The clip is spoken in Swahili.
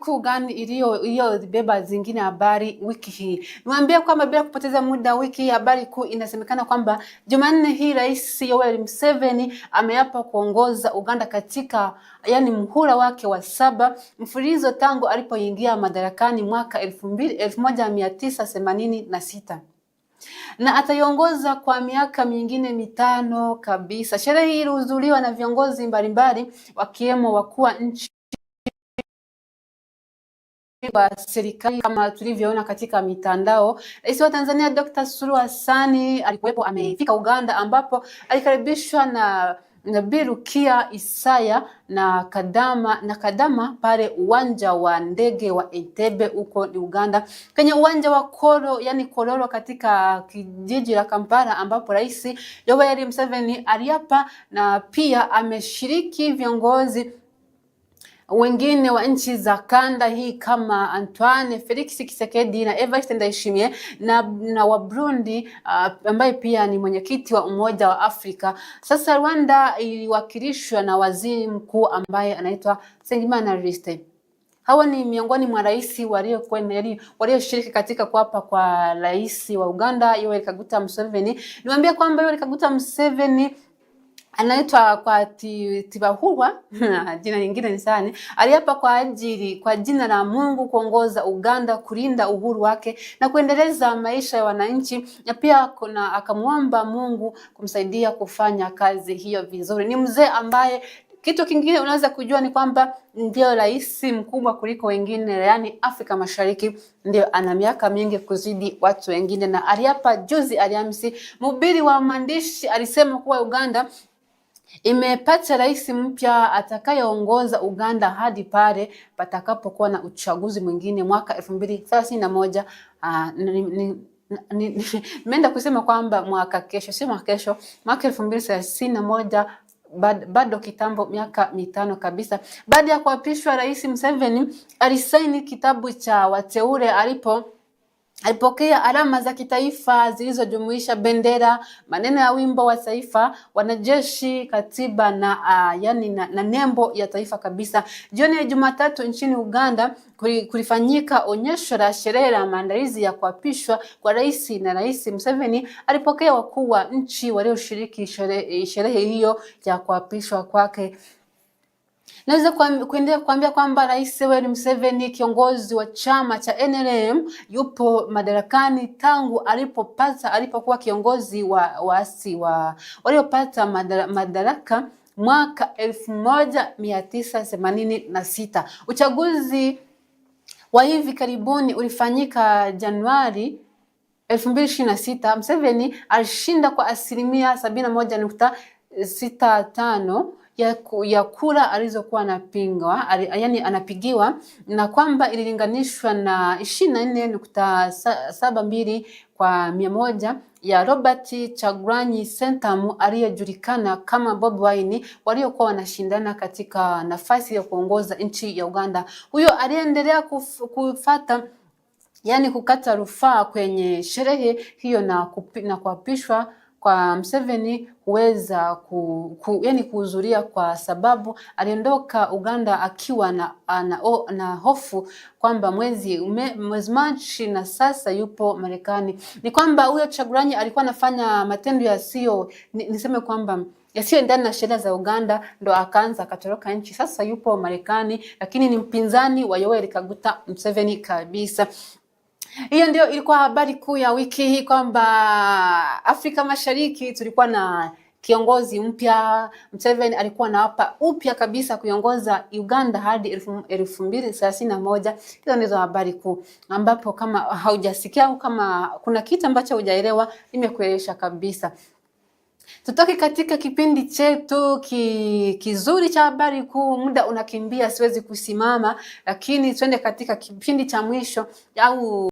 kuu gani iliyobeba zingine habari wiki hii? Niwaambie kwamba bila kupoteza muda, wiki hii habari kuu inasemekana kwamba Jumanne hii Rais Yoweri Museveni ameapa kuongoza Uganda katika muhula wake wa 7 mfululizo tangu alipoingia madarakani mwaka 1986 na ataiongoza kwa miaka mingine 5 kabisa. Sherehe hii ilihudhuriwa na viongozi mbalimbali wakiwemo wakuu wa nchi wa serikali kama tulivyoona katika mitandao. Rais wa Tanzania Dr. Suluhu Hassan alikuwepo, amefika Uganda ambapo alikaribishwa na Bi Rukia Isaya na Kadama pale uwanja wa ndege wa Entebbe huko Uganda, kwenye uwanja wa Kololo katika kijiji la Kampala, ambapo Rais Yoweri Museveni aliapa na pia ameshiriki viongozi wengine wa nchi za kanda hii kama Antoine Felix Tshisekedi na Evariste Ndayishimiye na wa Burundi ambaye pia ni mwenyekiti wa Umoja wa Afrika. Sasa Rwanda iliwakilishwa na waziri mkuu ambaye anaitwa Nsengimana Riste. Hawa ni miongoni mwa rais walioshiriki katika kuapa kwa rais wa Uganda Yoweri Kaguta Museveni. Niwaambia kwamba Yoweri Kaguta Museveni anaitwa kwa Tibahurwa jina lingine ni sana. Aliapa kwa jina la Mungu kuongoza Uganda, kulinda uhuru wake na kuendeleza maisha ya wananchi, na pia akamwomba Mungu kumsaidia kufanya kazi hiyo vizuri. Ni mzee ambaye kitu kingine unaweza kujua ni kwamba ndio rais mkubwa kuliko wengine, yani Afrika Mashariki, ndio ana miaka mingi kuzidi watu wengine, na aliapa juzi Alhamisi. Mhubiri wa maandishi alisema kuwa Uganda imepata rais mpya atakayeongoza Uganda hadi pale patakapokuwa na uchaguzi mwingine mwaka 2031. Nimeenda kusema kwamba mwaka kesho, si mwaka kesho, mwaka 2031, bado kitambo, miaka 5 kabisa. Baada ya kuapishwa, Rais Museveni alisaini kitabu cha wateule alipokea alama za kitaifa zilizojumuisha bendera, maneno ya wimbo wa taifa, wanajeshi, katiba na nembo ya taifa kabisa. Jioni ya Jumatatu nchini Uganda kulifanyika onyesho la sherehe la maandalizi ya kuapishwa kwa rais, na Rais Museveni alipokea wakuu wa nchi walioshiriki sherehe hiyo ya kuapishwa kwake. Naweza kuendelea kuambia kwamba Rais Yoweri Museveni, kiongozi wa chama cha NRM, yupo madarakani tangu alipokuwa kiongozi wa waasi waliopata madaraka mwaka 1986. Uchaguzi wa hivi karibuni ulifanyika Januari 2026. Museveni alishinda kwa 71.65% ya kura alizokuwa anapigiwa, na kwamba ililinganishwa na 24.72 kwa 100 ya Robert Chagulanyi Sentamu aliyejulikana kama Bobi Wine, waliokuwa wanashindana katika nafasi ya kuongoza nchi ya Uganda. Huyo aliendelea kukata rufaa kwenye sherehe hiyo na kuapishwa kwa Museveni huweza kuhudhuria kwa sababu aliondoka Uganda akiwa na hofu kwamba mwezi Machi, na sasa yupo Marekani. Ni kwamba huyo Chagulanyi alikuwa anafanya matendo yasiyoendana na sheria za Uganda, ndo akatoroka nchi. Sasa yupo Marekani, lakini ni mpinzani wa Yoweri Kaguta Museveni kabisa. Hiyo ndio ilikuwa habari kuu ya wiki hii, kwamba Afrika Mashariki tulikuwa na kiongozi mpya. Museveni alikuwa anaapa upya kabisa kuiongoza Uganda hadi 2031. Hizo ndizo habari kuu, ambapo kama haujasikia au kama kuna kitu ambacho hujaelewa, nimekueleza kabisa. Tutoke katika kipindi chetu kizuri cha habari kuu, muda unakimbia, siwezi kusimama, lakini twende katika kipindi cha mwisho au